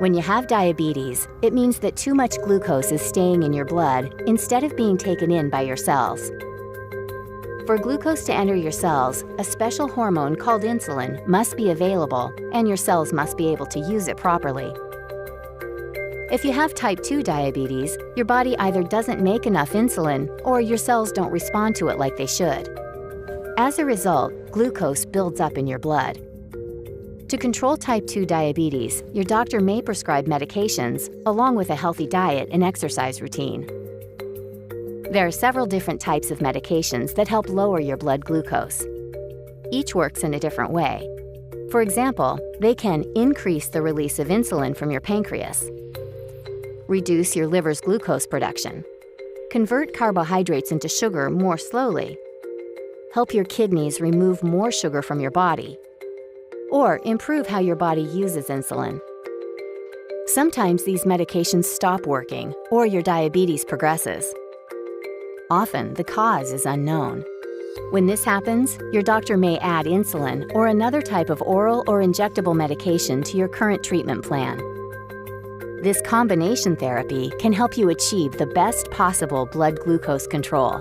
When you have diabetes, it means that too much glucose is staying in your blood instead of being taken in by your cells. For glucose to enter your cells, a special hormone called insulin must be available, and your cells must be able to use it properly. If you have type 2 diabetes, your body either doesn't make enough insulin or your cells don't respond to it like they should. As a result, glucose builds up in your blood. To control type 2 diabetes, your doctor may prescribe medications along with a healthy diet and exercise routine. There are several different types of medications that help lower your blood glucose. Each works in a different way. For example, they can increase the release of insulin from your pancreas, reduce your liver's glucose production, convert carbohydrates into sugar more slowly, help your kidneys remove more sugar from your body, or improve how your body uses insulin. Sometimes these medications stop working, or your diabetes progresses. Often, the cause is unknown. When this happens, your doctor may add insulin or another type of oral or injectable medication to your current treatment plan. This combination therapy can help you achieve the best possible blood glucose control.